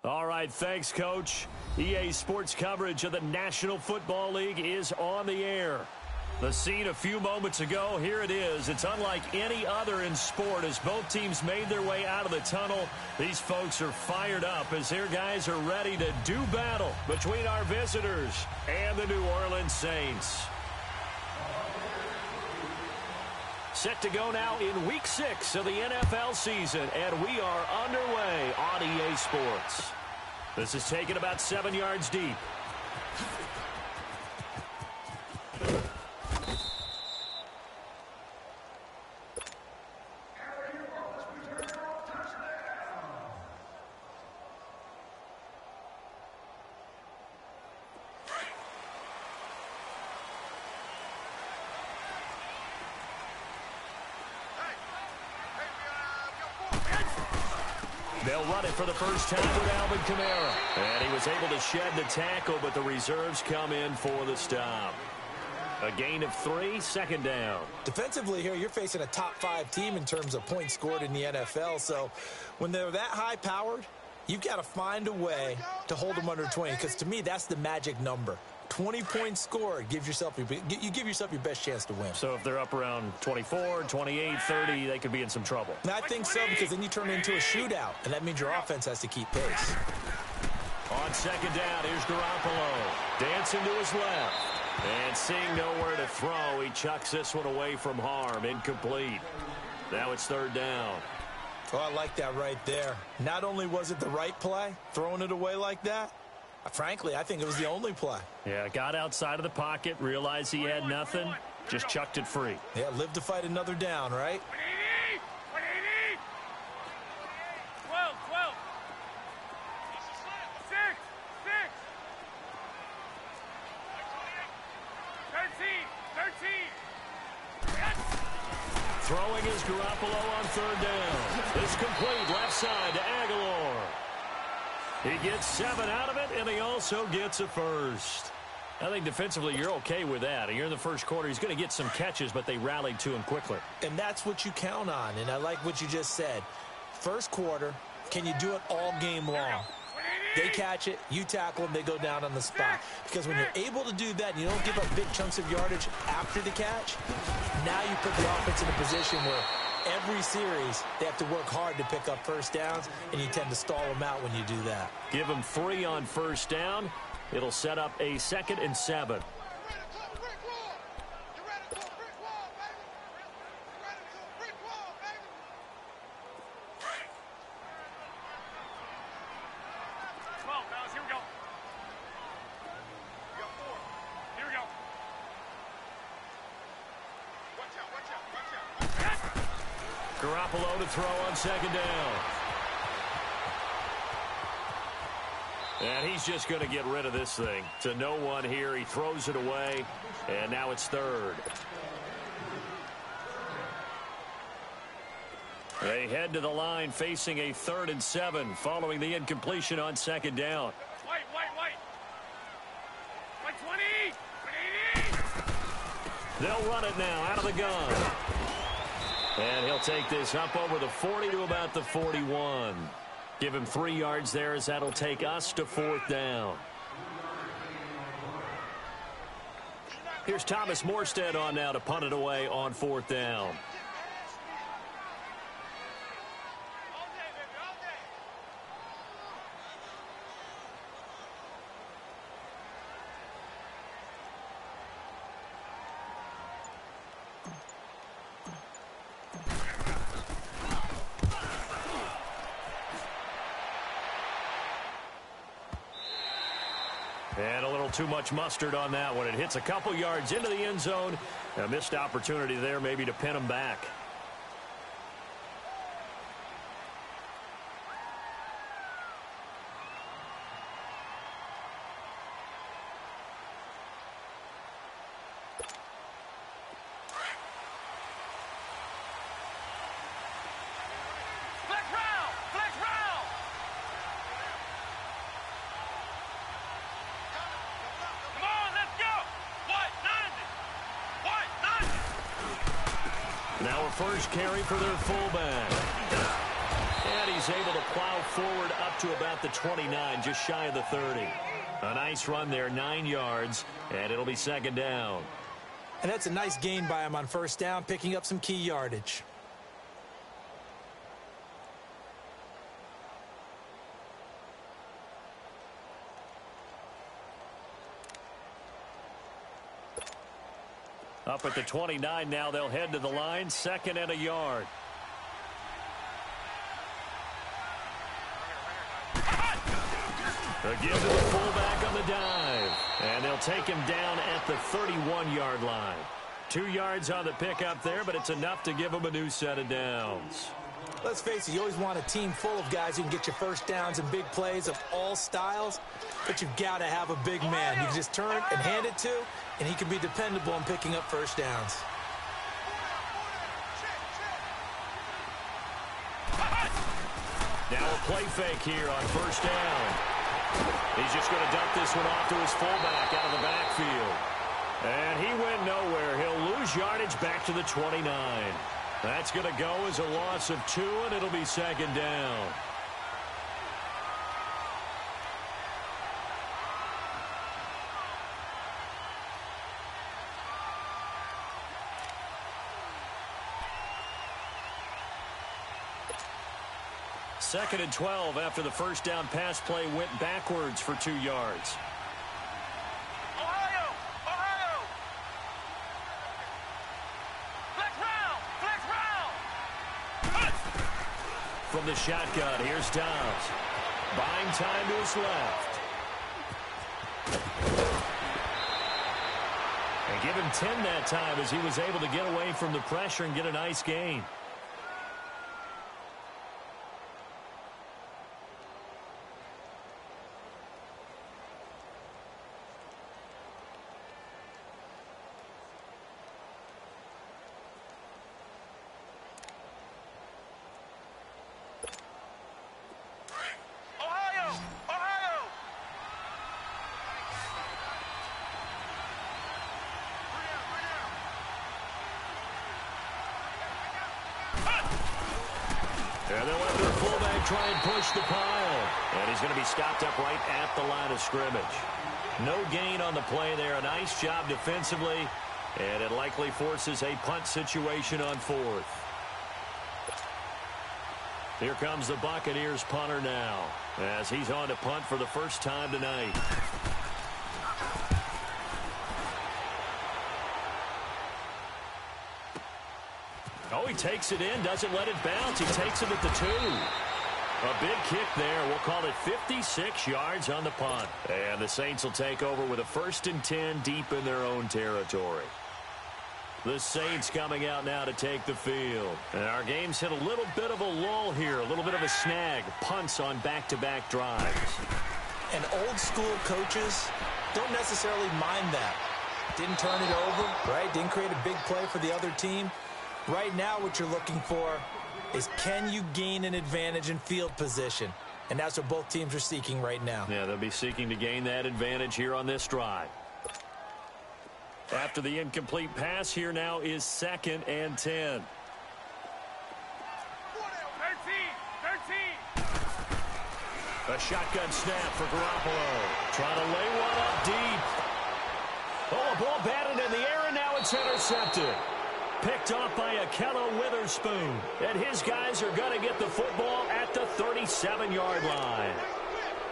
All right, thanks, Coach. EA Sports coverage of the National Football League is on the air. The scene a few moments ago, here it is. It's unlike any other in sport as both teams made their way out of the tunnel. These folks are fired up as their guys are ready to do battle between our visitors and the New Orleans Saints. Set to go now in Week 6 of the NFL season, and we are underway on EA Sports. This is taken about 7 yards deep. They'll run it for the first time with Alvin Kamara. And he was able to shed the tackle, but the reserves come in for the stop. A gain of 3, second down. Defensively here, you're facing a top 5 team in terms of points scored in the NFL. So when they're that high-powered, you've got to find a way to hold them under 20. Because to me, that's the magic number. 20 points scored, you give yourself your best chance to win. So if they're up around 24, 28, 30, they could be in some trouble. And I think so, because then you turn it into a shootout, and that means your offense has to keep pace. On second down, here's Garoppolo. Dancing to his left. And seeing nowhere to throw, he chucks this one away from harm. Incomplete. Now it's third down. Oh, I like that right there. Not only was it the right play, throwing it away like that, frankly, I think it was the only play. Yeah, got outside of the pocket, realized he had nothing, just chucked it free. Yeah, live to fight another down, right? 12, 12. 6, 13. Throwing is Garoppolo on third down. It's complete, left side to Aguilar. He gets 7 out of it, and he also gets a first. I think defensively you're okay with that. You're in the first quarter. He's going to get some catches, but they rallied to him quickly. And that's what you count on, and I like what you just said. First quarter, can you do it all game long? They catch it, you tackle them, they go down on the spot. Because when you're able to do that and you don't give up big chunks of yardage after the catch, now you put the offense in a position where every series, they have to work hard to pick up first downs, and you tend to stall them out when you do that. Give them 3 on first down. It'll set up a 2nd and 7. Garoppolo to throw on second down. And he's just going to get rid of this thing. To no one here. He throws it away. And now it's third. They head to the line facing a 3rd and 7 following the incompletion on second down. White. 120. 180. They'll run it now out of the gun. And he'll take this up over the 40 to about the 41. Give him 3 yards there as that'll take us to 4th down. Here's Thomas Morstead on now to punt it away on 4th down. And a little too much mustard on that one. It hits a couple yards into the end zone. A missed opportunity there maybe to pin him back. Now a first carry for their fullback. And he's able to plow forward up to about the 29, just shy of the 30. A nice run there, 9 yards, and it'll be second down. And that's a nice gain by him on first down, picking up some key yardage. Up at the 29 now, they'll head to the line, 2nd and a yard. Again to the fullback on the dive. And they'll take him down at the 31-yard line. 2 yards on the pickup there, but it's enough to give him a new set of downs. Let's face it, you always want a team full of guys who can get you first downs and big plays of all styles, but you've got to have a big man you can just turn and hand it to, and he can be dependable in picking up first downs. Now a play fake here on first down. He's just going to dump this one off to his fullback out of the backfield. And he went nowhere. He'll lose yardage back to the 29. That's going to go as a loss of 2, and it'll be second down. Second and 12 after the first down pass play went backwards for 2 yards. Ohio! Ohio! Flex round! From the shotgun, here's Dobbs. Buying time to his left. And give him 10 that time as he was able to get away from the pressure and get a nice gain. And they'll let their fullback try and push the pile. And he's going to be stopped up right at the line of scrimmage. No gain on the play there. A nice job defensively. And it likely forces a punt situation on 4th. Here comes the Buccaneers punter now, as he's on to punt for the first time tonight. Oh, he takes it in, doesn't let it bounce. He takes it at the 2. A big kick there. We'll call it 56 yards on the punt. And the Saints will take over with a 1st and 10 deep in their own territory. The Saints coming out now to take the field. And our game's hit a little bit of a lull here, a little bit of a snag. Punts on back-to-back drives. And old-school coaches don't necessarily mind that. Didn't turn it over, right? Didn't create a big play for the other team. Right now what you're looking for is, can you gain an advantage in field position? And that's what both teams are seeking right now. Yeah, they'll be seeking to gain that advantage here on this drive. After the incomplete pass, here now is 2nd and 10. 13! A shotgun snap for Garoppolo. Trying to lay one up deep. Oh, a ball batted in the air, and now it's intercepted. Picked off by Akello Witherspoon. And his guys are going to get the football at the 37-yard line.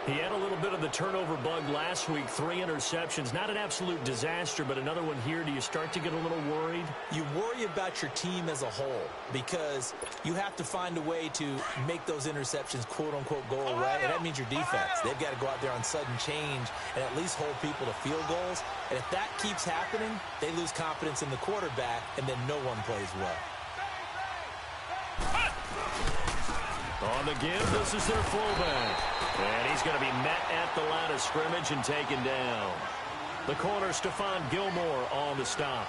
He had a little bit of the turnover bug last week. 3 interceptions. Not an absolute disaster, but another one here. Do you start to get a little worried? You worry about your team as a whole because you have to find a way to make those interceptions, quote-unquote, go away. And that means your defense. They've got to go out there on sudden change and at least hold people to field goals. And if that keeps happening, they lose confidence in the quarterback, and then no one plays well. On the give, this is their fullback. And he's going to be met at the line of scrimmage and taken down. The corner, Stephon Gilmore, on the stop.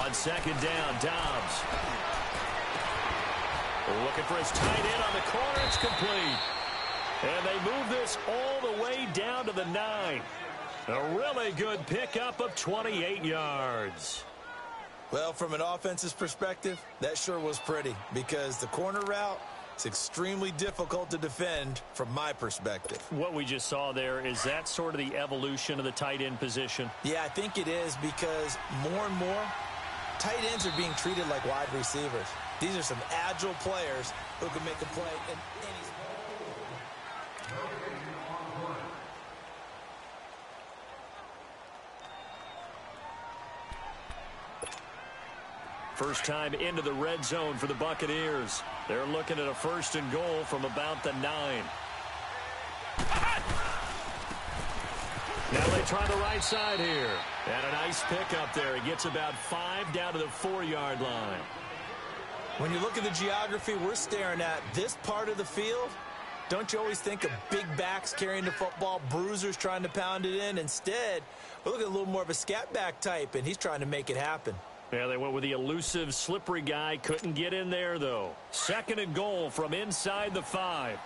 On second down, Dobbs. Looking for his tight end on the corner. It's complete. And they move this all the way down to the 9. A really good pickup of 28 yards. Well, from an offensive perspective, that sure was pretty because the corner route is extremely difficult to defend from my perspective. What we just saw there, is that sort of the evolution of the tight end position? Yeah, I think it is because more and more tight ends are being treated like wide receivers. These are some agile players who can make a play in any sport. First time into the red zone for the Buccaneers. They're looking at a 1st and goal from about the 9. Now they try the right side here. And a nice pickup there. He gets about 5 down to the 4-yard line. When you look at the geography we're staring at, this part of the field, don't you always think of big backs carrying the football, bruisers trying to pound it in? Instead, we're looking at a little more of a scat back type, and he's trying to make it happen. Yeah, they went with the elusive, slippery guy. Couldn't get in there, though. 2nd and goal from inside the 5.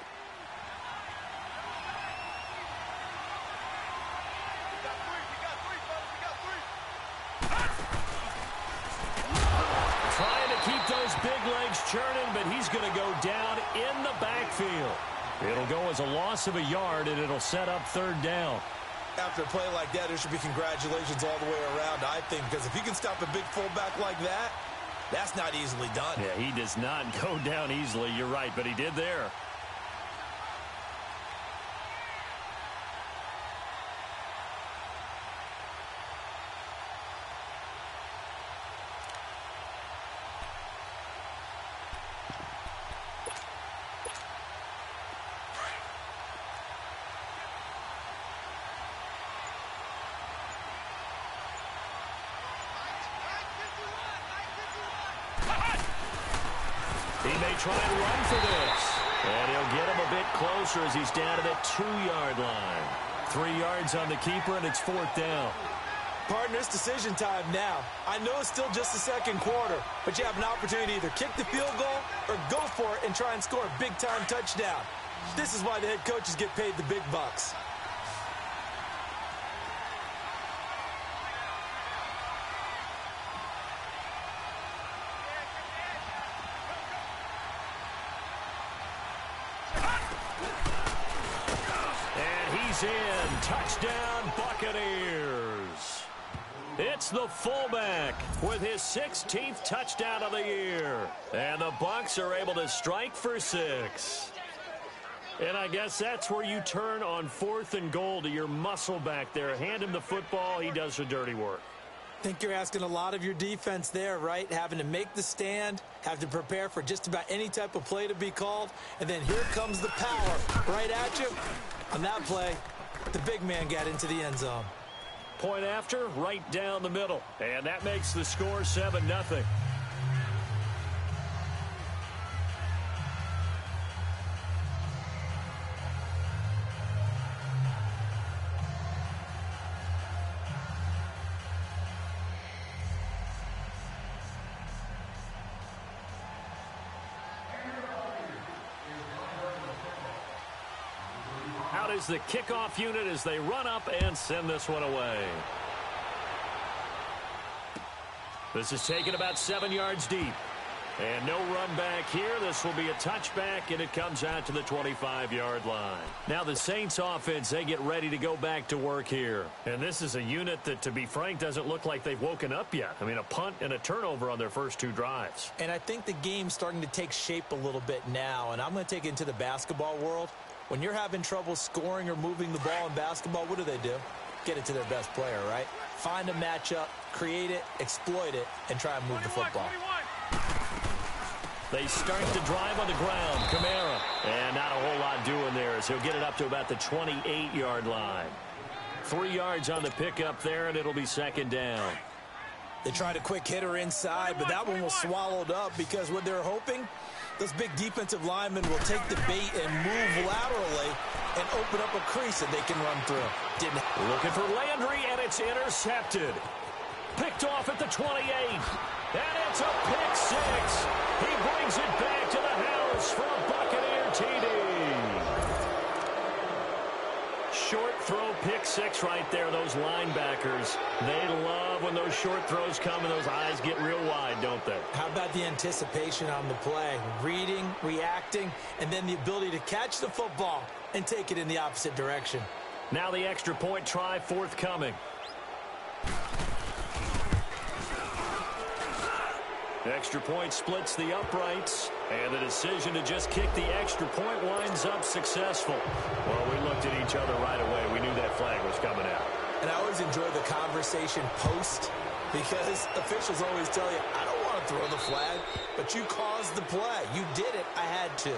Trying to keep those big legs churning, but he's going to go down in the backfield. It'll go as a loss of a yard, and it'll set up 3rd down. After a play like that, there should be congratulations all the way around, I think, because if you can stop a big fullback like that, that's not easily done. Yeah, he does not go down easily. You're right, but he did there. He may try and run for this. And he'll get him a bit closer as he's down to the 2-yard line. 3 yards on the keeper, and it's 4th down. Partner, it's decision time now. I know it's still just the 2nd quarter, but you have an opportunity to either kick the field goal or go for it and try and score a big-time touchdown. This is why the head coaches get paid the big bucks. In. Touchdown, Buccaneers. It's the fullback with his 16th touchdown of the year. And the Bucs are able to strike for 6. And I guess that's where you turn on 4th and goal to your muscle back there. Hand him the football. He does the dirty work. I think you're asking a lot of your defense there, right? Having to make the stand, have to prepare for just about any type of play to be called, and then here comes the power right at you. On that play, the big man got into the end zone. Point after, right down the middle. And that makes the score 7-0. Out is the kickoff unit as they run up and send this one away. This is taken about 7 yards deep. And no run back here. This will be a touchback, and it comes out to the 25-yard line. Now the Saints offense, they get ready to go back to work here. And this is a unit that, to be frank, doesn't look like they've woken up yet. I mean, a punt and a turnover on their first 2 drives. And I think the game's starting to take shape a little bit now, and I'm going to take it into the basketball world. When you're having trouble scoring or moving the ball in basketball, what do? Get it to their best player, right? Find a matchup, create it, exploit it, and try and move the football. They start to drive on the ground. Kamara. And not a whole lot doing there as he'll get it up to about the 28-yard line. 3 yards on the pickup there, and it'll be 2nd down. They tried a quick hitter inside, but that one was swallowed up because what they're hoping, those big defensive linemen will take the bait and move laterally and open up a crease that they can run through. Looking for Landry, and it's intercepted. Picked off at the 28. And it's a pick six. He brings it back to the house for a Buccaneer TD. Short throw pick six right there. Those linebackers, they love when those short throws come and those eyes get real wide, don't they? How about the anticipation on the play? Reading, reacting, and then the ability to catch the football and take it in the opposite direction. Now the extra point try forthcoming. Extra point splits the uprights, and the decision to just kick the extra point winds up successful. Well, we looked at each other right away. We knew that flag was coming out. And I always enjoy the conversation post, because officials always tell you, I don't want to throw the flag, but you caused the play. You did it. I had to.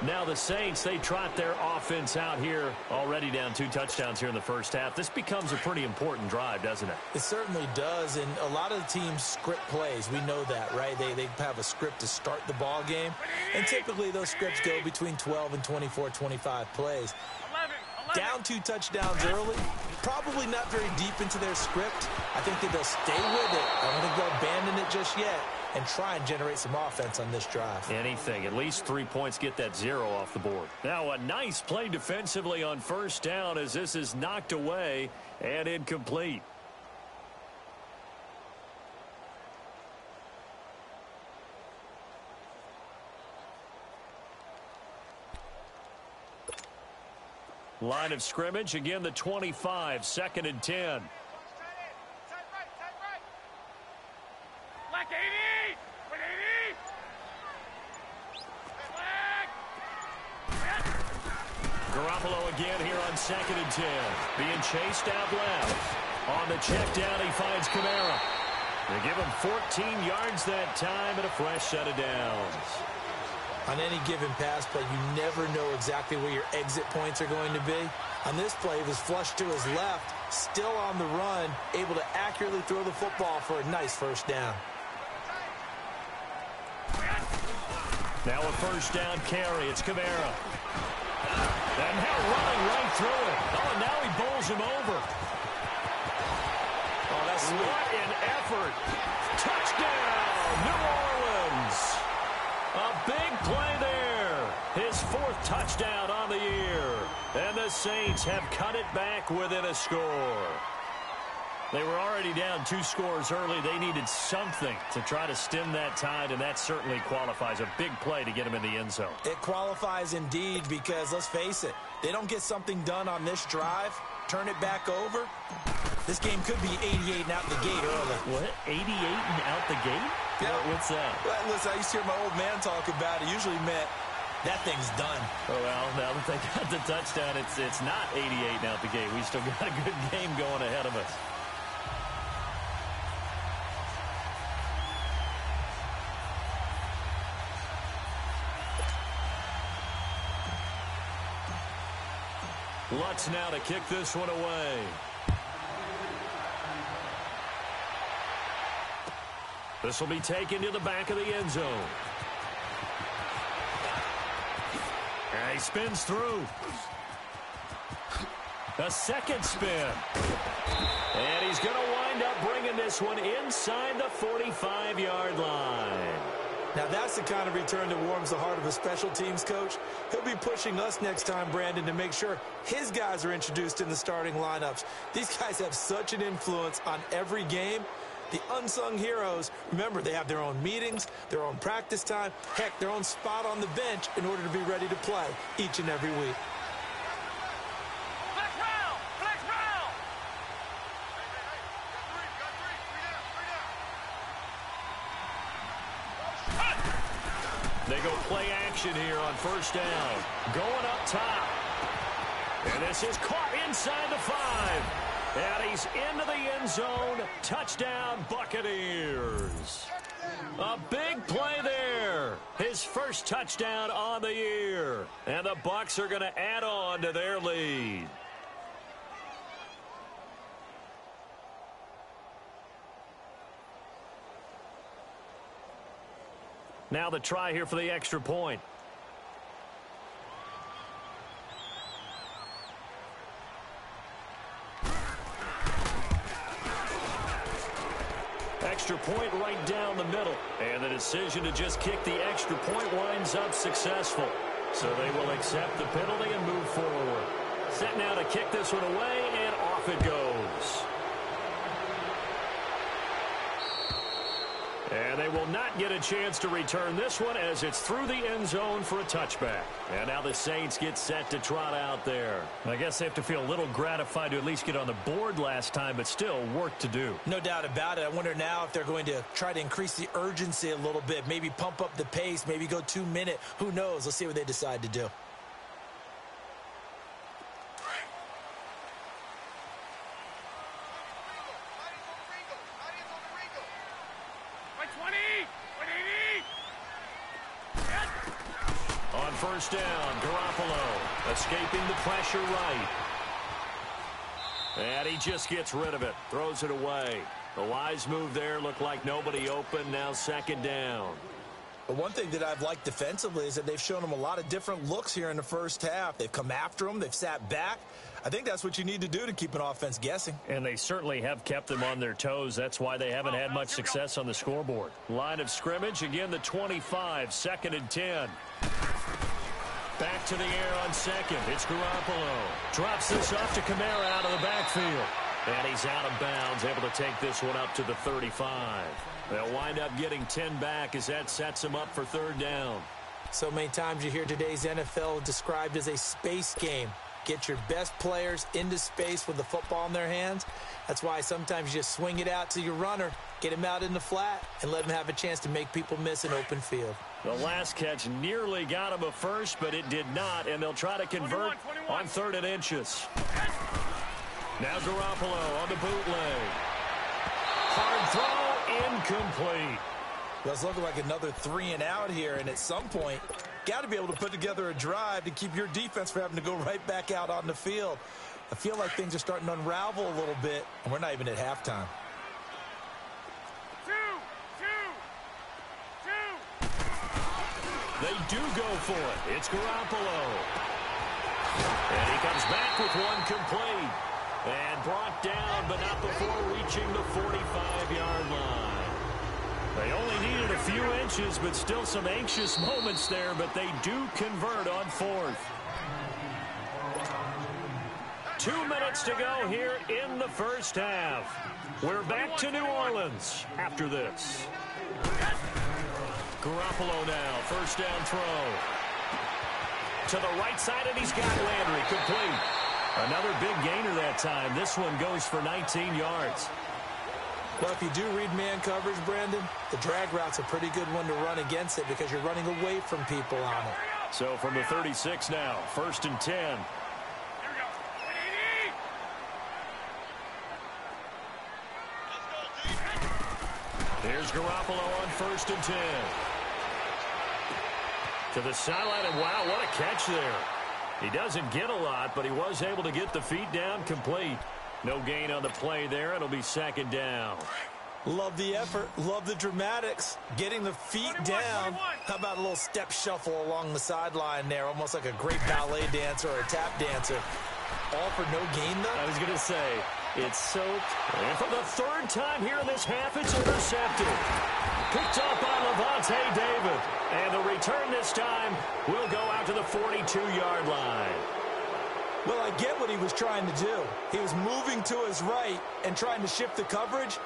Now the Saints, they trot their offense out here, already down 2 touchdowns here in the first half. This becomes a pretty important drive, doesn't it? It certainly does, and a lot of the teams script plays. We know that, right? They have a script to start the ball game, and typically those scripts go between 12 and 24, 25 plays. 11. Down 2 touchdowns early, probably not very deep into their script. I think that they'll stay with it. I don't think they'll abandon it just yet and try and generate some offense on this drive. Anything. At least 3 points, get that 0 off the board. Now a nice play defensively on first down as this is knocked away and incomplete. Line of scrimmage, again the 25, 2nd and 10. Like 80! With 80! Garoppolo again here on 2nd and 10. Being chased out left. On the check down, he finds Kamara. They give him 14 yards that time and a fresh set of downs. On any given pass play, you never know exactly where your exit points are going to be. On this play, it was flushed to his left, still on the run, able to accurately throw the football for a nice first down. Now a first down carry. It's Kamara. And now running right through it. Oh, and now he bowls him over. Oh, that's sweet. What an effort. Touchdown, New Orleans. A big play there. His 4th touchdown on the year. And the Saints have cut it back within a score. They were already down 2 scores early. They needed something to try to stem that tide, and that certainly qualifies. A big play to get him in the end zone. It qualifies indeed because, let's face it, they don't get something done on this drive, turn it back over. This game could be 88 and out the gate early. What? 88 and out the gate? Yeah. What's that? Well, listen, I used to hear my old man talk about it. Usually meant that thing's done. Oh, well, now that they got the touchdown, it's not 88 and out the gate. We still got a good game going ahead of us. Lutz now to kick this one away. This will be taken to the back of the end zone. And he spins through. A second spin. And he's going to wind up bringing this one inside the 45-yard line. Now, that's the kind of return that warms the heart of a special teams coach. He'll be pushing us next time, Brandon, to make sure his guys are introduced in the starting lineups. These guys have such an influence on every game. The unsung heroes, remember, they have their own meetings, their own practice time, heck, their own spot on the bench in order to be ready to play each and every week. Flex round! Flex round! They go play action here on first down. Going up top. And this is caught inside the 5. And he's into the end zone. Touchdown, Buccaneers. A big play there. His first touchdown on the year. And the Bucs are going to add on to their lead. Now the try here for the extra point. Extra point right down the middle. And the decision to just kick the extra point winds up successful. So they will accept the penalty and move forward. Set now to kick this one away, and off it goes. And they will not get a chance to return this one as it's through the end zone for a touchback. And now the Saints get set to trot out there. I guess they have to feel a little gratified to at least get on the board last time, but still work to do. No doubt about it. I wonder now if they're going to try to increase the urgency a little bit, maybe pump up the pace, maybe go 2 minute. Who knows? Let's see what they decide to do. On first down, Garoppolo escaping the pressure right. And he just gets rid of it, throws it away. The wise move there, looked like nobody open, now second down. But one thing that I've liked defensively is that they've shown them a lot of different looks here in the first half. They've come after them, they've sat back. I think that's what you need to do to keep an offense guessing. And they certainly have kept them on their toes. That's why they haven't had much success on the scoreboard. Line of scrimmage, again the 25, second and 10. Back to the air on second. It's Garoppolo. Drops this off to Kamara out of the backfield. And he's out of bounds, able to take this one up to the 35. They'll wind up getting 10 back as that sets them up for third down. So many times you hear today's NFL described as a space game. Get your best players into space with the football in their hands. That's why sometimes you just swing it out to your runner, get him out in the flat, and let him have a chance to make people miss an open field. The last catch nearly got him a first, but it did not, and they'll try to convert 21. On third and inches. Now Garoppolo on the bootleg. Hard throw, incomplete. Well, it's looking like another 3 and out here, and at some point, got to be able to put together a drive to keep your defense from having to go right back out on the field. I feel like things are starting to unravel a little bit, and we're not even at halftime. They do go for it. It's Garoppolo. And he comes back with one complete. And brought down, but not before reaching the 45-yard line. They only needed a few inches, but still some anxious moments there, but they do convert on fourth. 2 minutes to go here in the first half. We're back to New Orleans after this. Garoppolo now, first down throw. To the right side, and he's got Landry complete. Another big gainer that time. This one goes for 19 yards. Well, if you do read man coverage, Brandon, the drag route's a pretty good one to run against it because you're running away from people on it. So from the 36 now, first and 10. Here's Garoppolo on first and 10. To the sideline, and wow, what a catch there. He doesn't get a lot, but he was able to get the feet down complete. No gain on the play there. It'll be second down. Love the effort. Love the dramatics. Getting the feet 21, down. 21. How about a little step shuffle along the sideline there, almost like a great ballet dancer or a tap dancer. All for no gain, though? I was going to say, it's so... And for the third time here in this half, it's intercepted. Picked up by Levante David. And the return this time will go out to the 42-yard line. Well, I get what he was trying to do. He was moving to his right and trying to shift the coverage,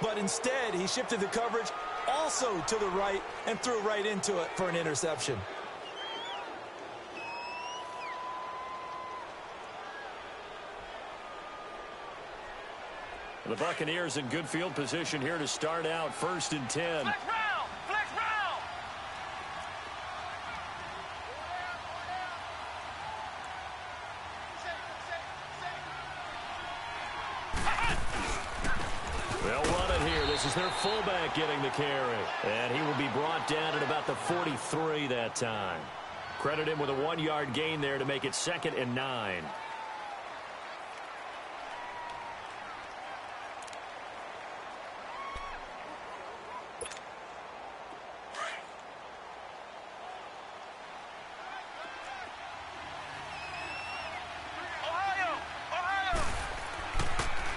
but instead he shifted the coverage also to the right and threw right into it for an interception. The Buccaneers in good field position here to start out first and 10. Flex round! Flex round! They'll run it here. This is their fullback getting the carry. And he will be brought down at about the 43 that time. Credit him with a 1-yard gain there to make it second and 9.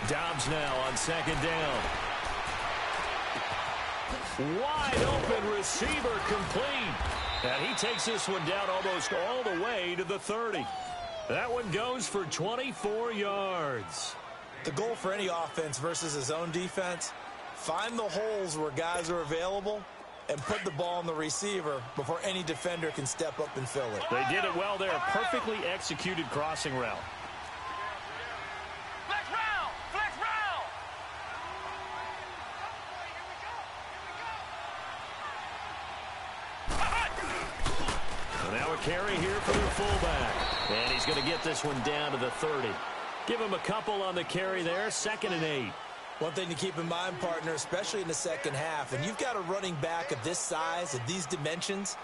Dobbs now on second down. Wide open receiver complete. And he takes this one down almost all the way to the 30. That one goes for 24 yards. The goal for any offense versus his own defense, find the holes where guys are available and put the ball on the receiver before any defender can step up and fill it. They did it well there. Perfectly executed crossing route. Flex round! Flex round! So now a carry here for their fullback. And he's going to get this one down to the 30. Give him a couple on the carry there. 2nd and 8. One thing to keep in mind, partner, especially in the second half, and you've got a running back of this size, of these dimensions,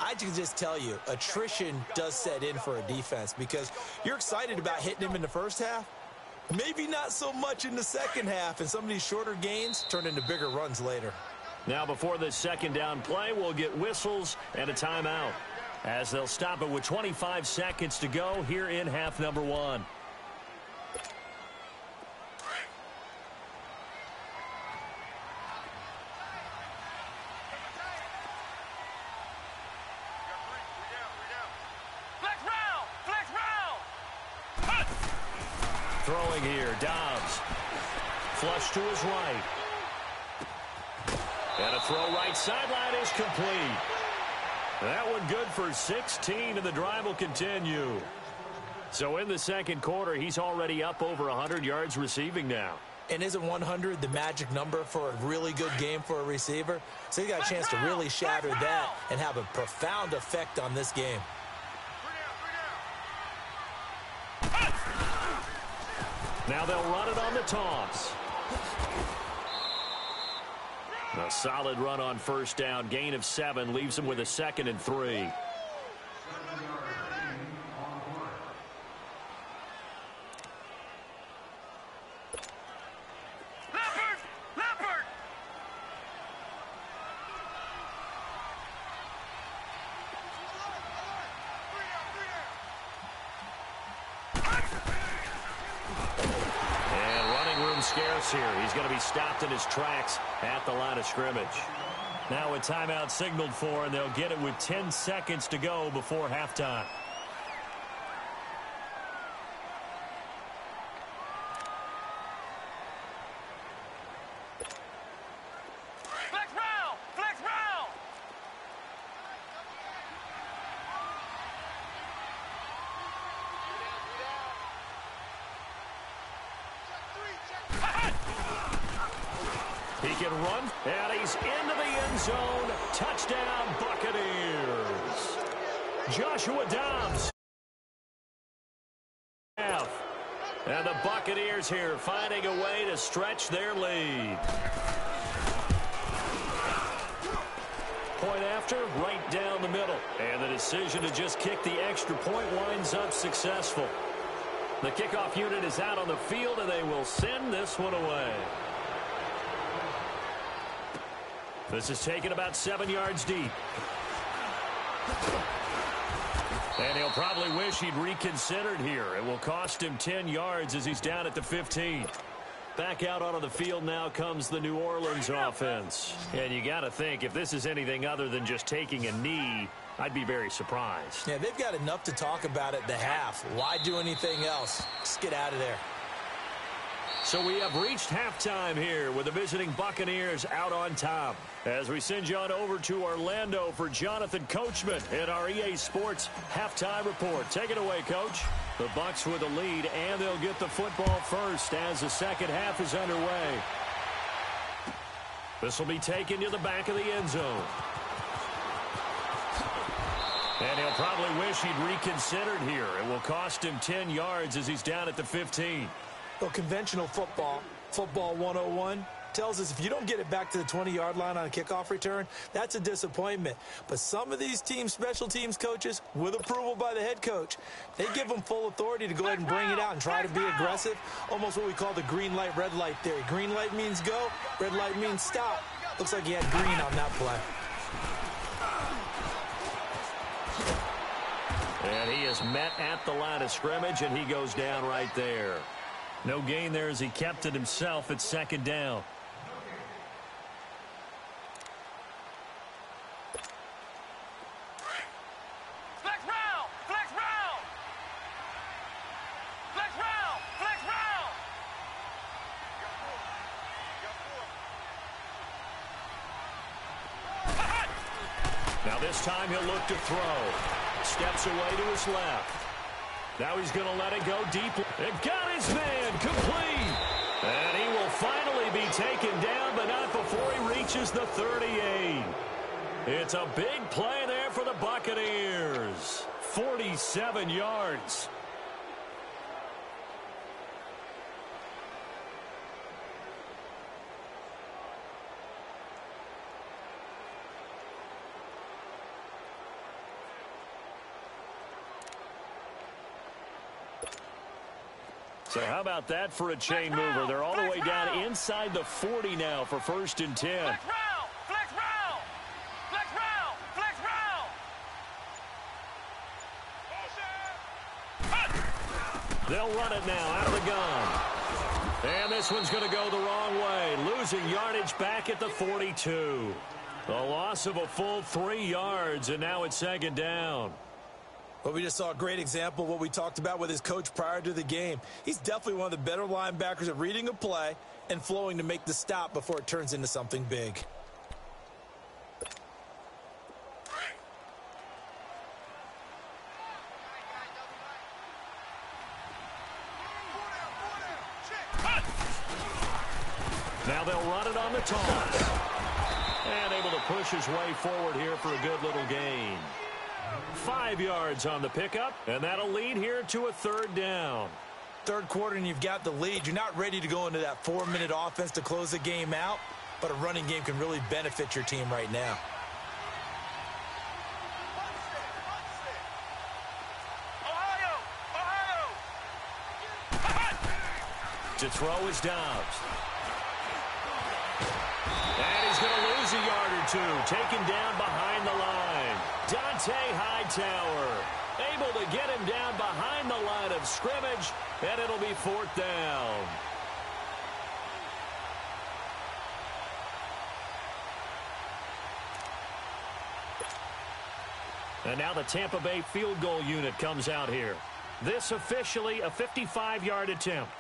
I can just tell you, attrition does set in for a defense because you're excited about hitting him in the first half. Maybe not so much in the second half, and some of these shorter gains turn into bigger runs later. Now before this second down play, we'll get whistles and a timeout as they'll stop it with 25 seconds to go here in half number 1. Throwing here, Dobbs. Flush to his right. And a throw right sideline is complete. That one good for 16, and the drive will continue. So in the second quarter, he's already up over 100 yards receiving now. And isn't 100 the magic number for a really good game for a receiver? So he got a chance to really shatter that and have a profound effect on this game. Now they'll run it on the toss. A solid run on first down. Gain of 7 leaves him with a 2nd and 3. Scarce here. He's going to be stopped in his tracks at the line of scrimmage. Now a timeout signaled for, and they'll get it with 10 seconds to go before halftime. Flex round! Flex round! He can run, and he's into the end zone. Touchdown, Buccaneers. Joshua Dobbs. And the Buccaneers here finding a way to stretch their lead. Point after, right down the middle. And the decision to just kick the extra point winds up successful. The kickoff unit is out on the field, and they will send this one away. This is taken about 7 yards deep. And he'll probably wish he'd reconsidered here. It will cost him 10 yards as he's down at the 15. Back out onto the field now comes the New Orleans offense. And you got to think, if this is anything other than just taking a knee, I'd be very surprised. Yeah, they've got enough to talk about at the half. Why do anything else? Just get out of there. So we have reached halftime here with the visiting Buccaneers out on top. As we send you on over to Orlando for Jonathan Coachman in our EA Sports Halftime Report. Take it away, Coach. The Bucs with the lead, and they'll get the football first as the second half is underway. This will be taken to the back of the end zone. And he'll probably wish he'd reconsidered here. It will cost him 10 yards as he's down at the 15. Well, conventional football 101, tells us if you don't get it back to the 20-yard line on a kickoff return, that's a disappointment. But some of these special teams coaches, with approval by the head coach, they give them full authority to go ahead and bring it out and try to be aggressive, almost what we call the green light, red light theory. Green light means go, red light means stop. Looks like he had green on that play. And he is met at the line of scrimmage, and he goes down right there. No gain there as he kept it himself at second down. Now this time he'll look to throw. Steps away to his left. Now he's going to let it go deep. And got his man complete. And he will finally be taken down, but not before he reaches the 38. It's a big play there for the Buccaneers. 47 yards. So how about that for a chain mover? They're all the way down inside the 40 now for 1st and 10. Flex round, flex round, flex round, flex round. They'll run it now out of the gun. And this one's going to go the wrong way. Losing yardage back at the 42. A loss of a full 3 yards, and now it's 2nd down. Well, we just saw a great example of what we talked about with his coach prior to the game. He's definitely one of the better linebackers at reading a play and flowing to make the stop before it turns into something big. Now they'll run it on the toss. And able to push his way forward here for a good little gain. 5 yards on the pickup, and that'll lead here to a 3rd down. Third quarter and you've got the lead. You're not ready to go into that 4-minute offense to close the game out, but a running game can really benefit your team right now. To throw is Dobbs. And he's going to lose a yard or two, taken down behind the line. Dante Hightower able to get him down behind the line of scrimmage, and it'll be 4th down. And now the Tampa Bay field goal unit comes out here. This officially a 55-yard attempt.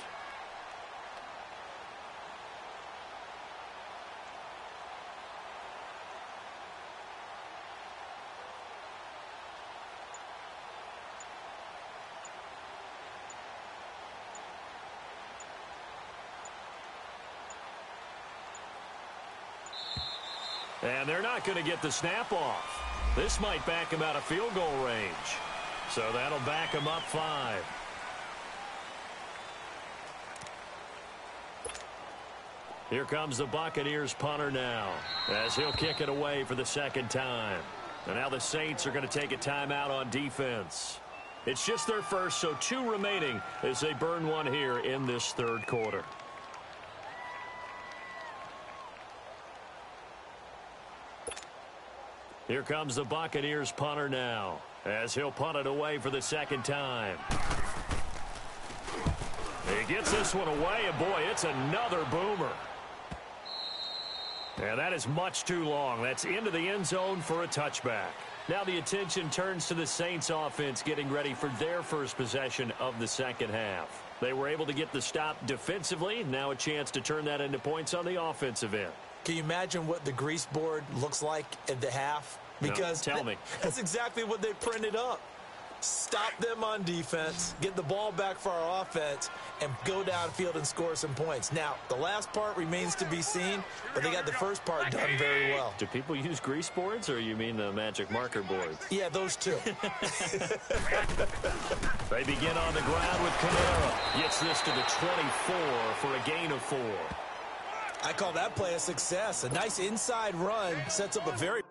And they're not going to get the snap off. This might back him out of field goal range. So that'll back him up 5. Here comes the Buccaneers punter now, as he'll kick it away for the 2nd time. And now the Saints are going to take a timeout on defense. It's just their first, so 2 remaining as they burn one here in this 3rd quarter. Here comes the Buccaneers punter now, as he'll punt it away for the 2nd time. He gets this one away, and boy, it's another boomer. And that is much too long. That's into the end zone for a touchback. Now the attention turns to the Saints offense getting ready for their first possession of the 2nd half. They were able to get the stop defensively. Now a chance to turn that into points on the offensive end. Can you imagine what the grease board looks like at the half? Because no, tell me. That's exactly what they printed up. Stop them on defense, get the ball back for our offense, and go downfield and score some points. Now, the last part remains to be seen, but they got the first part done very well. Do people use grease boards, or you mean the magic marker boards? Yeah, those two. They begin on the ground with Kamara. Gets this to the 24 for a gain of 4. I call that play a success. A nice inside run sets up a very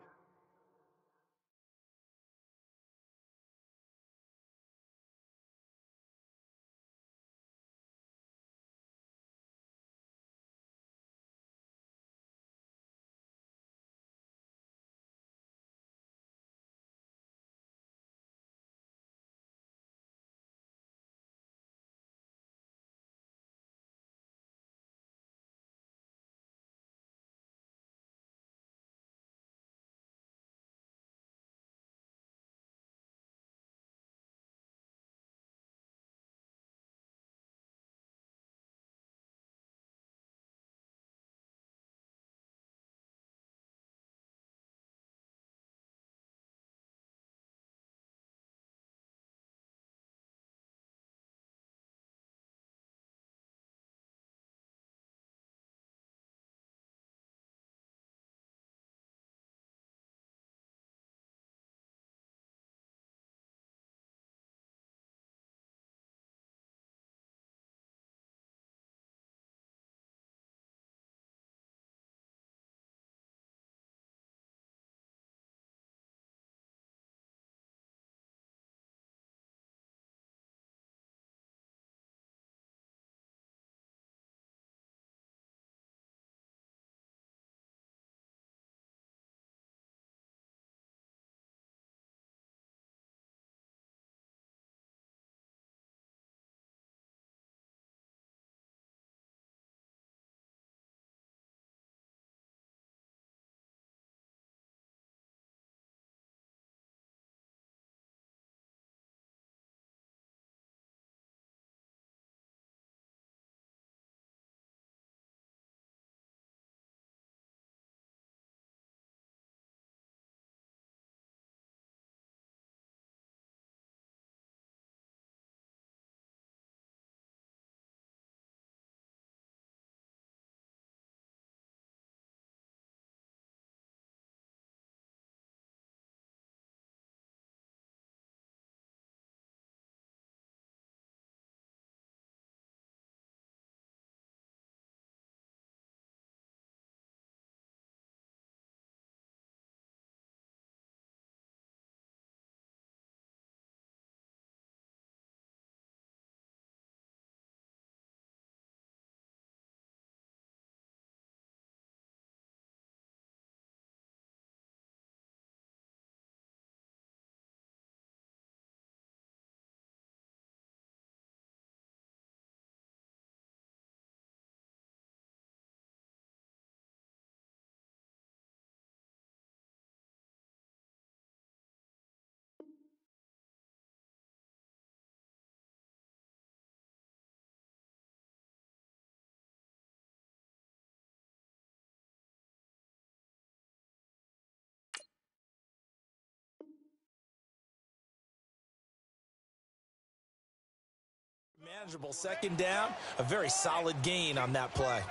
manageable. Second down, a very solid gain on that play.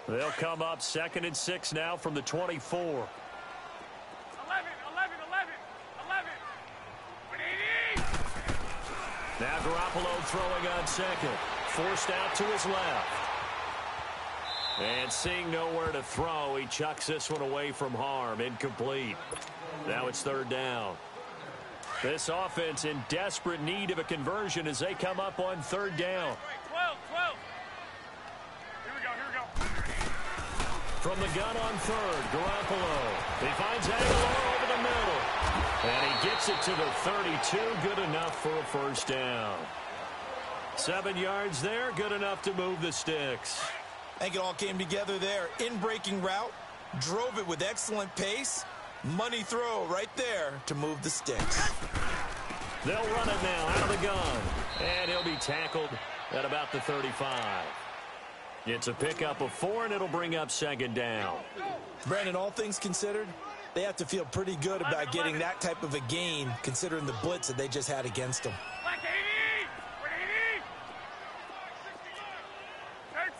They'll come up 2nd and 6 now from the 24. 11. Now Garoppolo throwing on second. Forced out to his left. And seeing nowhere to throw, he chucks this one away from harm. Incomplete. Now it's 3rd down. This offense in desperate need of a conversion as they come up on 3rd down. 12. Here we go. From the gun on 3rd, Garoppolo. He finds Aguilar over the middle. And he gets it to the 32. Good enough for a 1st down. 7 yards there. Good enough to move the sticks. I think it all came together there. In-breaking route. Drove it with excellent pace. Money throw right there to move the sticks. They'll run it now out of the gun. And he'll be tackled at about the 35. It's a pickup of 4, and it'll bring up 2nd down. Brandon, all things considered, they have to feel pretty good about getting that type of a gain, considering the blitz that they just had against them. 13.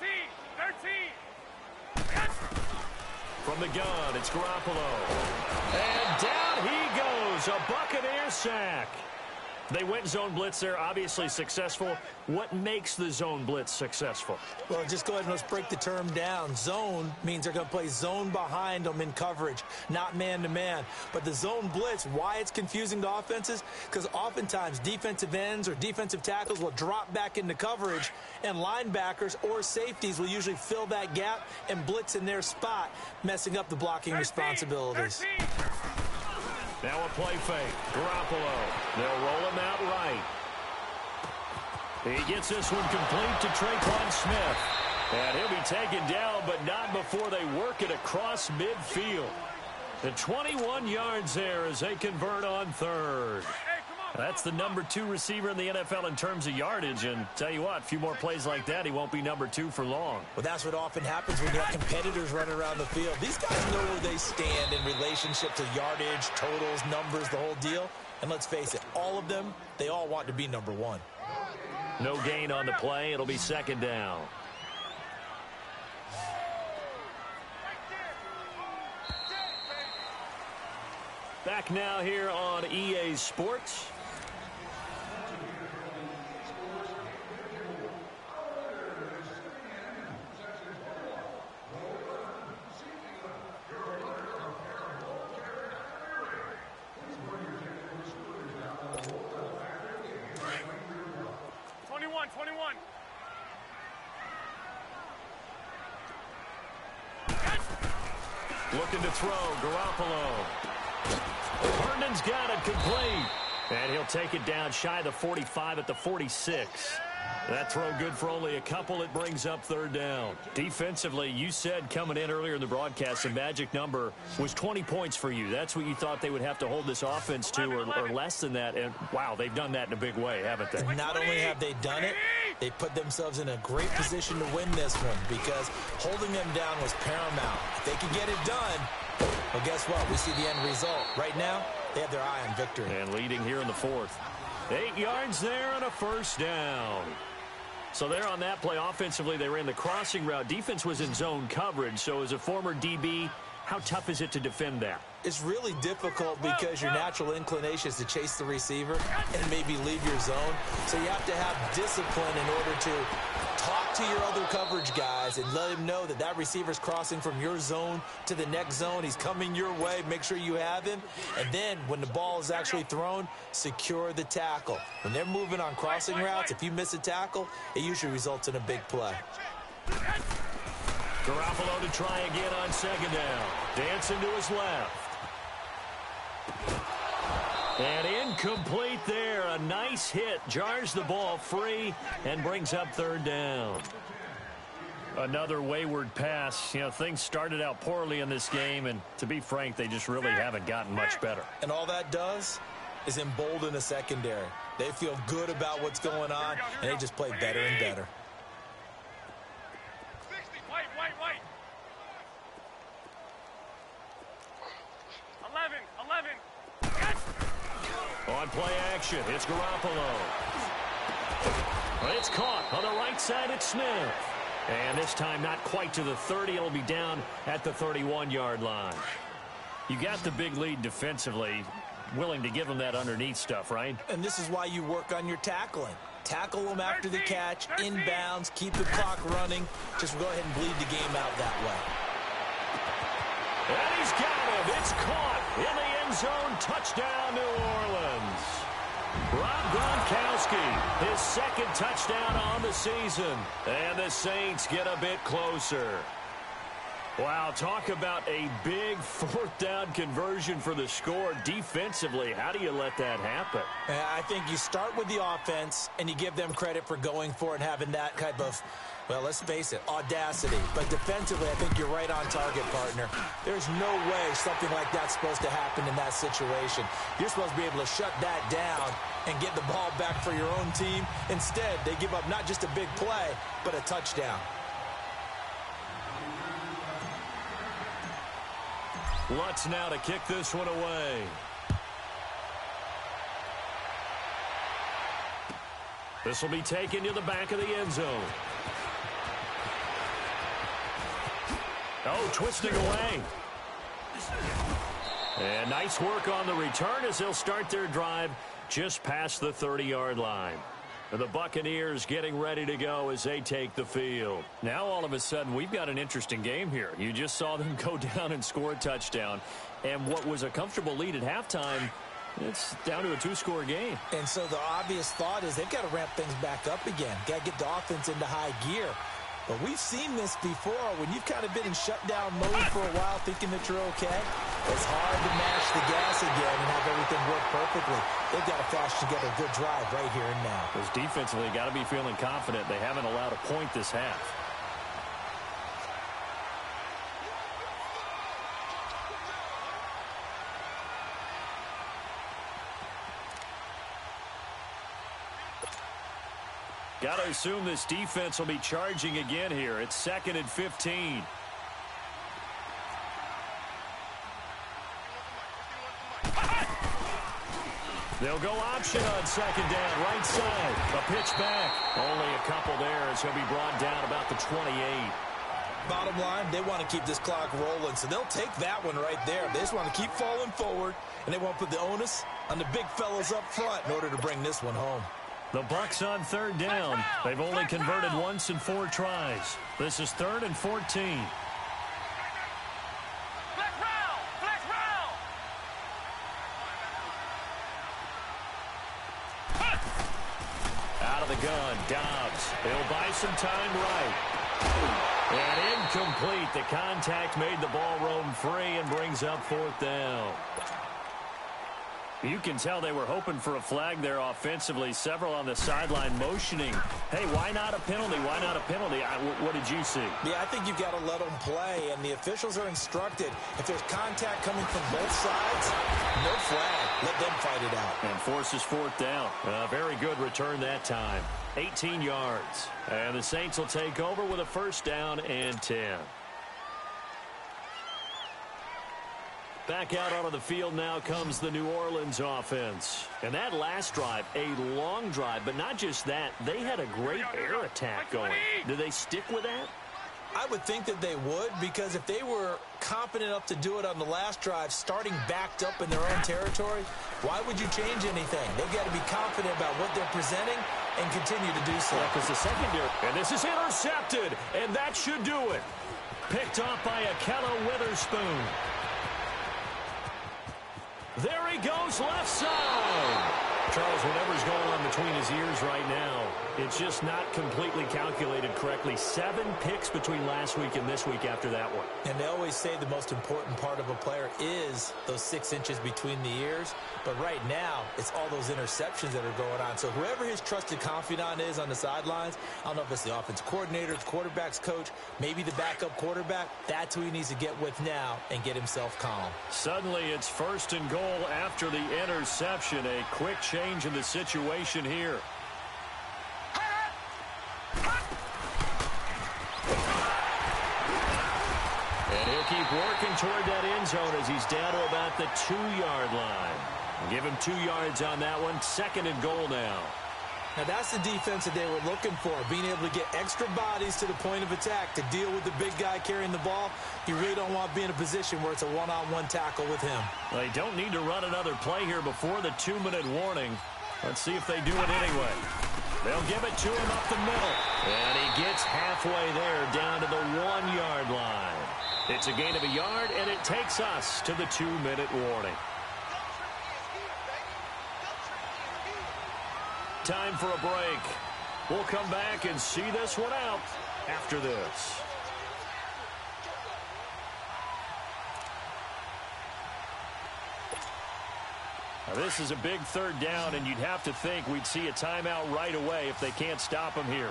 From the gun, it's Garoppolo. And down he goes. A Buccaneers sack. They went zone blitz there, obviously successful. What makes the zone blitz successful? Well, just go ahead and let's break the term down. Zone means they're going to play zone behind them in coverage, not man-to-man. But the zone blitz, why it's confusing to offenses? Because oftentimes defensive ends or defensive tackles will drop back into coverage, and linebackers or safeties will usually fill that gap and blitz in their spot, messing up the blocking responsibilities. 13. Now a play fake. Garoppolo. They'll roll him out right. He gets this one complete to Traquan Smith. And he'll be taken down, but not before they work it across midfield. The 21 yards there as they convert on 3rd. That's the number 2 receiver in the NFL in terms of yardage. And tell you what, a few more plays like that, he won't be number 2 for long. Well, that's what often happens when you have competitors running around the field. These guys know where they stand in relationship to yardage, totals, numbers, the whole deal. And let's face it, all of them, they all want to be number 1. No gain on the play. It'll be 2nd down. Back now here on EA Sports. Looking to throw, Garoppolo. Herndon's got it complete. And he'll take it down shy of the 45 at the 46. That throw good for only a couple. It brings up 3rd down. Defensively, you said coming in earlier in the broadcast, the magic number was 20 points for you. That's what you thought they would have to hold this offense to, or less than that. And, wow, they've done that in a big way, haven't they? Not only have they done it, they put themselves in a great position to win this one because holding them down was paramount. If they could get it done, well, guess what? We see the end result. Right now, they have their eye on victory. And leading here in the 4th. 8 yards there and a 1st down. So there on that play, offensively, they ran the crossing route. Defense was in zone coverage. So as a former DB, how tough is it to defend that? It's really difficult because your natural inclination is to chase the receiver and maybe leave your zone. So you have to have discipline in order to talk to your other coverage guys and let him know that that receiver's crossing from your zone to the next zone. He's coming your way. Make sure you have him. And then when the ball is actually thrown, secure the tackle. When they're moving on crossing routes, if you miss a tackle, it usually results in a big play. Garoppolo to try again on 2nd down. Dancing to his left. And incomplete there. A nice hit. Jars the ball free and brings up 3rd down. Another wayward pass. You know, things started out poorly in this game, and to be frank, they just really haven't gotten much better. And all that does is embolden the secondary. They feel good about what's going on, and they just play better and better. White. 11. On play action. It's Garoppolo. It's caught on the right side. It's Smith. And this time not quite to the 30. It'll be down at the 31-yard line. You got the big lead defensively. Willing to give them that underneath stuff, right? And this is why you work on your tackling. Tackle them after the catch, inbounds, keep the clock running. Just go ahead and bleed the game out that way. And he's got him. It's caught in the end zone. Touchdown, New Orleans. Rob Gronkowski, his second touchdown on the season. And the Saints get a bit closer. Wow, talk about a big fourth down conversion for the score. Defensively, how do you let that happen? I think you start with the offense, and you give them credit for going for it and having that type of, well, let's face it, audacity. But defensively, I think you're right on target, partner. There's no way something like that's supposed to happen in that situation. You're supposed to be able to shut that down and get the ball back for your own team. Instead, they give up not just a big play, but a touchdown. Lutz now to kick this one away. This will be taken to the back of the end zone. Oh, twisting away. And nice work on the return as they'll start their drive just past the 30-yard line. The Buccaneers getting ready to go as they take the field. Now all of a sudden we've got an interesting game here. You just saw them go down and score a touchdown. And what was a comfortable lead at halftime, it's down to a two-score game. And so the obvious thought is they've got to ramp things back up again. Got to get the offense into high gear. But we've seen this before. When you've kind of been in shutdown mode for a while thinking that you're okay, it's hard to mash the gas again and have everything work perfectly. They've got to flash together a good drive right here and now. Because defensively, got to be feeling confident. They haven't allowed a point this half. Got to assume this defense will be charging again here. It's 2nd and 15. They'll go option on 2nd down, right side. A pitch back. Only a couple there as he'll be brought down about the 28. Bottom line, they want to keep this clock rolling, so they'll take that one right there. They just want to keep falling forward, and they won't put the onus on the big fellas up front in order to bring this one home. The Bucs on 3rd down. They've only converted once in 4 tries. This is 3rd and 14. Flex round! Flex round! Out of the gun, Dobbs. He'll buy some time right. And incomplete. The contact made the ball roam free and brings up 4th down. You can tell they were hoping for a flag there offensively. Several on the sideline motioning. Hey, why not a penalty? Why not a penalty? What did you see? Yeah, I think you've got to let them play, and the officials are instructed. If there's contact coming from both sides, no flag. Let them fight it out. And forces 4th down. Very good return that time. 18 yards. And the Saints will take over with a 1st down and 10. Back out onto the field now comes the New Orleans offense. And that last drive, a long drive, but not just that. They had a great air attack going. Do they stick with that? I would think that they would, because if they were confident enough to do it on the last drive, starting backed up in their own territory, why would you change anything? They've got to be confident about what they're presenting and continue to do so. Because the secondary, and this is intercepted, and that should do it. Picked off by Akello Witherspoon. There he goes, left side. Charles, whatever's going on between his ears right now, it's just not completely calculated correctly. 7 picks between last week and this week after that one. And they always say the most important part of a player is those 6 inches between the ears. But right now, it's all those interceptions that are going on. So whoever his trusted confidant is on the sidelines, I don't know if it's the offensive coordinator, the quarterback's coach, maybe the backup quarterback, that's who he needs to get with now and get himself calm. Suddenly, it's 1st and goal after the interception. A quick change in the situation here. And he'll keep working toward that end zone as he's down to about the 2-yard line. Give him 2 yards on that one. 2nd and goal now. Now, that's the defense that they were looking for, being able to get extra bodies to the point of attack to deal with the big guy carrying the ball. You really don't want to be in a position where it's a one-on-one tackle with him. They don't need to run another play here before the 2-minute warning. Let's see if they do it anyway. They'll give it to him up the middle. And he gets halfway there down to the 1-yard line. It's a gain of a yard, and it takes us to the 2-minute warning. Time for a break. We'll come back and see this one out after this. Now, this is a big 3rd down, and you'd have to think we'd see a timeout right away if they can't stop him here.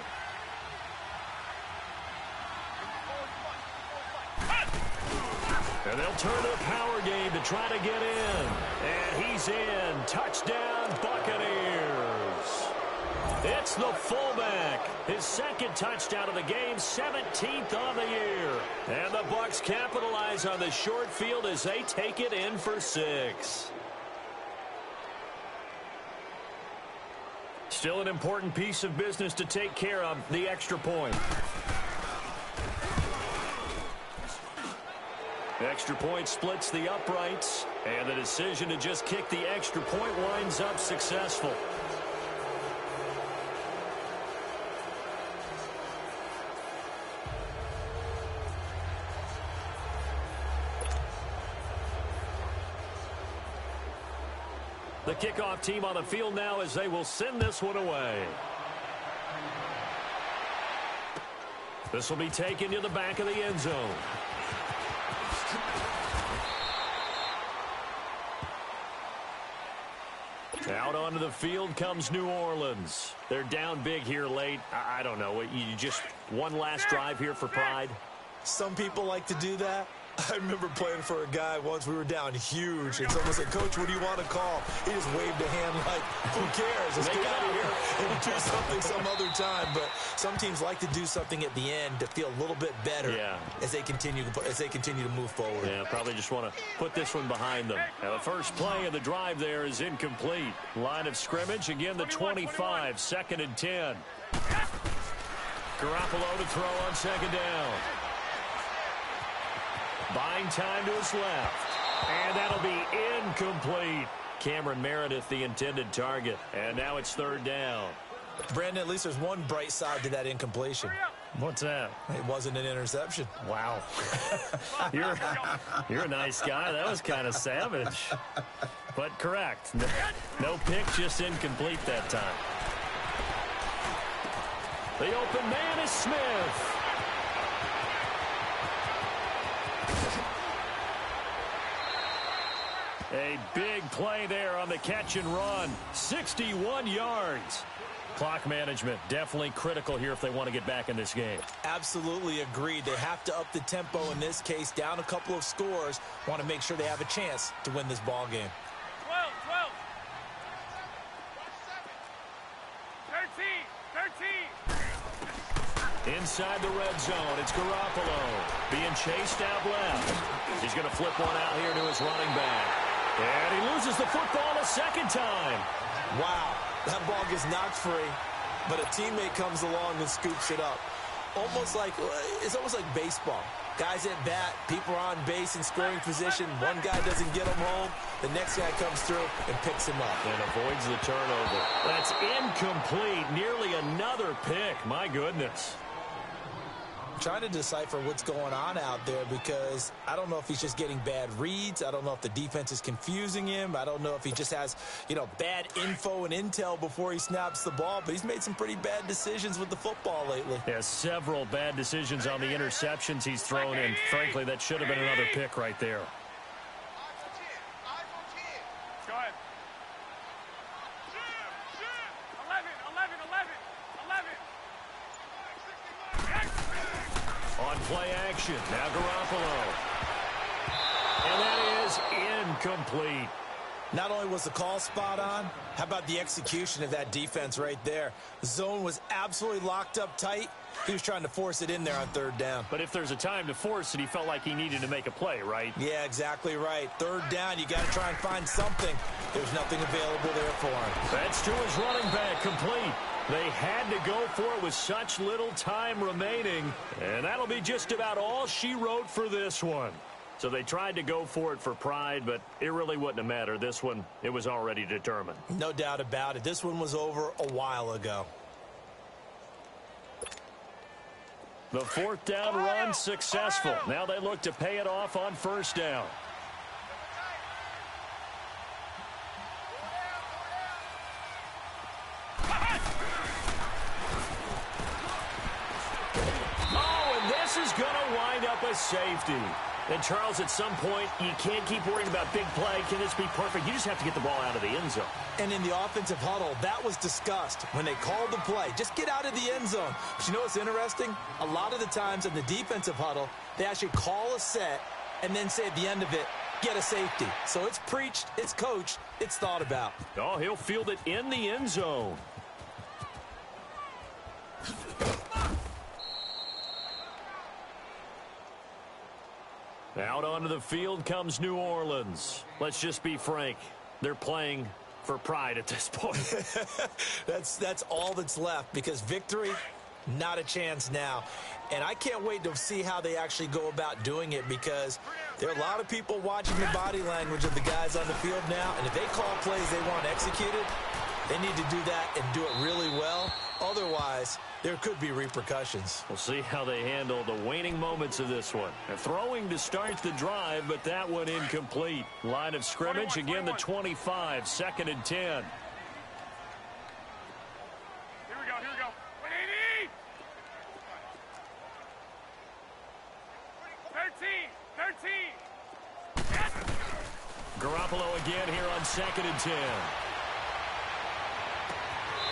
And they'll turn to the power game to try to get in. And he's in. Touchdown, Buccaneers. It's the fullback. His 2nd touchdown of the game, 17th on the year. And the Bucs capitalize on the short field as they take it in for 6. Still an important piece of business to take care of, the extra point. The extra point splits the uprights, and the decision to just kick the extra point winds up successful. The kickoff team on the field now as they will send this one away. This will be taken to the back of the end zone. Out onto the field comes New Orleans. They're down big here late. I don't know. You just one last drive here for pride? Some people like to do that. I remember playing for a guy once. We were down huge, and someone said, "Coach, what do you want to call?" He just waved a hand like, "Who cares? Let's get out of here and do something some other time." But some teams like to do something at the end to feel a little bit better as they continue to move forward. Yeah, probably just want to put this one behind them. Now, the first play of the drive there is incomplete. Line of scrimmage, again, the 25, 2nd and 10. Garoppolo to throw on 2nd down. Buying time to his left. And that'll be incomplete. Cameron Meredith, the intended target. And now it's 3rd down. Brandon, at least there's one bright side to that incompletion. What's that? It wasn't an interception. Wow. You're a nice guy. That was kind of savage. But correct. No pick, just incomplete that time. The open man is Smith. A big play there on the catch and run. 61 yards. Clock management definitely critical here if they want to get back in this game. Absolutely agreed. They have to up the tempo in this case. Down a couple of scores. Want to make sure they have a chance to win this ball game. 12, 13. Inside the red zone, it's Garoppolo being chased out left. He's going to flip one out here to his running back. And he loses the football a 2nd time. Wow, that ball gets knocked free, but a teammate comes along and scoops it up. It's almost like baseball. Guys at bat, people are on base in scoring position. One guy doesn't get him home. The next guy comes through and picks him up. And avoids the turnover. That's incomplete. Nearly another pick. My goodness. Trying to decipher what's going on out there because I don't know if he's just getting bad reads. I don't know if the defense is confusing him. I don't know if he just has, bad info and intel before he snaps the ball. But he's made some pretty bad decisions with the football lately. Yeah, several bad decisions on the interceptions he's thrown in. Frankly, that should have been another pick right there. Go ahead. 11. On play action, now Garoppolo. And that is incomplete. Not only was the call spot on, how about the execution of that defense right there? The zone was absolutely locked up tight. He was trying to force it in there on third down. But if there's a time to force it, he felt like he needed to make a play, right? Yeah, exactly right. Third down, you got to try and find something. There's nothing available there for him. That's to his running back, complete. They had to go for it with such little time remaining, and that'll be just about all she wrote for this one. So they tried to go for it for pride, but it really wouldn't have mattered. This one, it was already determined. No doubt about it. This one was over a while ago. The fourth down run successful. Now they look to pay it off on first down. Oh, and this is going to wind up a safety. And, Charles, at some point, you can't keep worrying about big play. Can this be perfect? You just have to get the ball out of the end zone. And in the offensive huddle, that was discussed when they called the play. Just get out of the end zone. But you know what's interesting? A lot of the times in the defensive huddle, they actually call a set and then say at the end of it, get a safety. So it's preached, it's coached, it's thought about. Oh, he'll field it in the end zone. Out onto the field comes New Orleans. Let's just be frank. They're playing for pride at this point. That's all that's left, because victory, not a chance now. And I can't wait to see how they actually go about doing it, because there are a lot of people watching the body language of the guys on the field now, and if they call plays they want executed, they need to do that and do it really well. Otherwise, there could be repercussions. We'll see how they handle the waning moments of this one. They're throwing to start the drive, but that one incomplete. Line of scrimmage, again the 25, 2nd and 10. Here we go, here we go. 180! 13! Yes! Garoppolo again here on 2nd and 10.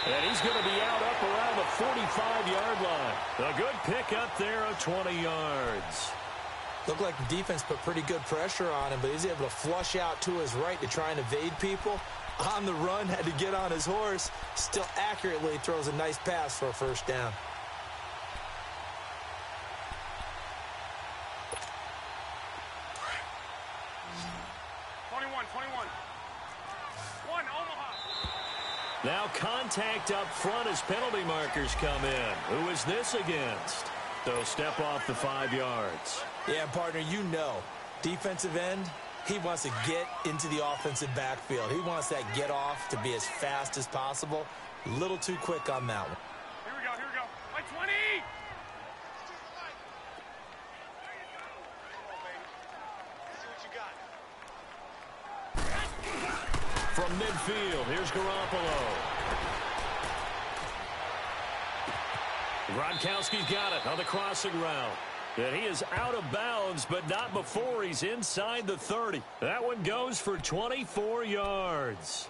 And he's going to be out up around the 45-yard line. A good pickup there of 20 yards. Looked like the defense put pretty good pressure on him, but he's able to flush out to his right to try and evade people. On the run, had to get on his horse. Still accurately throws a nice pass for a first down. Now contact up front as penalty markers come in. Who is this against? They'll step off the 5 yards. Yeah, partner, you know, defensive end, he wants to get into the offensive backfield. He wants that get off to be as fast as possible. A little too quick on that one. Here we go, here we go. Like 20! From midfield, here's Garoppolo. Gronkowski's got it on the crossing route. And he is out of bounds, but not before he's inside the 30. That one goes for 24 yards.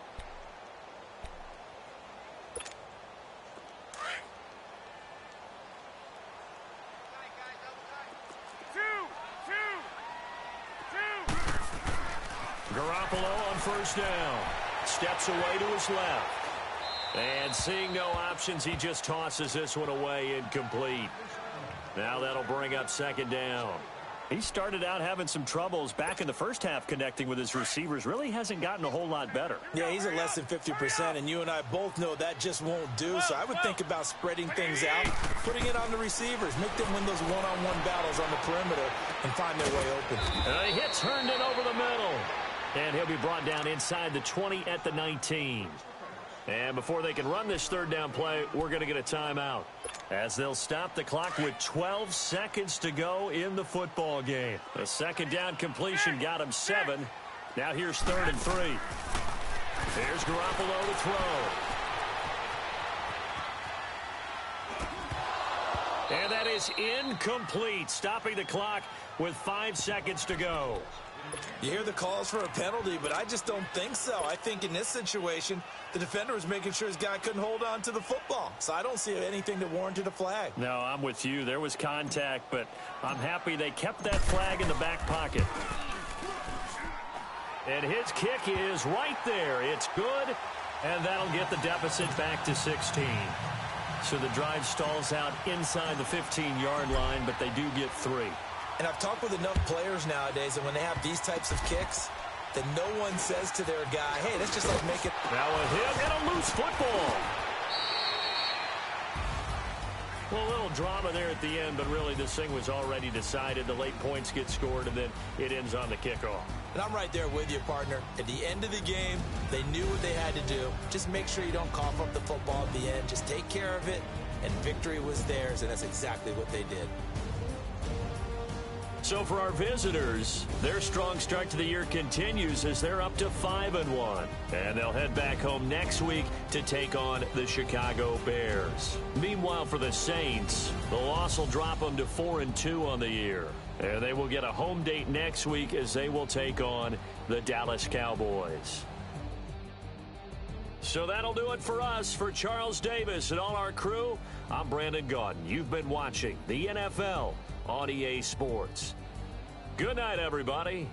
Garoppolo on first down. Steps away to his left. And seeing no options, he just tosses this one away incomplete. Now that'll bring up 2nd down. He started out having some troubles back in the first half connecting with his receivers. Really hasn't gotten a whole lot better. Yeah, he's at less than 50%, and you and I both know that just won't do. So I would think about spreading things out, putting it on the receivers, make them win those one-on-one battles on the perimeter and find their way open. A hit turned in over the middle. And he'll be brought down inside the 20 at the 19. And before they can run this 3rd down play, we're going to get a timeout, as they'll stop the clock with 12 seconds to go in the football game. The 2nd down completion got him 7. Now here's 3rd and 3. Here's Garoppolo to throw. And that is incomplete, stopping the clock with 5 seconds to go. You hear the calls for a penalty, but I just don't think so. I think in this situation, the defender was making sure his guy couldn't hold on to the football. So I don't see anything that warranted a flag. No, I'm with you. There was contact, but I'm happy they kept that flag in the back pocket. And his kick is right there. It's good, and that'll get the deficit back to 16. So the drive stalls out inside the 15-yard line, but they do get 3. And I've talked with enough players nowadays, and when they have these types of kicks, that no one says to their guy, hey, that's just like making... Now a hit and a loose football. Well, a little drama there at the end, but really this thing was already decided. The late points get scored, and then it ends on the kickoff. And I'm right there with you, partner. At the end of the game, they knew what they had to do. Just make sure you don't cough up the football at the end. Just take care of it, and victory was theirs, and that's exactly what they did. So for our visitors, their strong start to the year continues as they're up to 5-1. And they'll head back home next week to take on the Chicago Bears. Meanwhile, for the Saints, the loss will drop them to 4-2 on the year. And they will get a home date next week as they will take on the Dallas Cowboys. So that'll do it for us. For Charles Davis and all our crew, I'm Brandon Gaudin. You've been watching the NFL on EA Sports. Good night, everybody.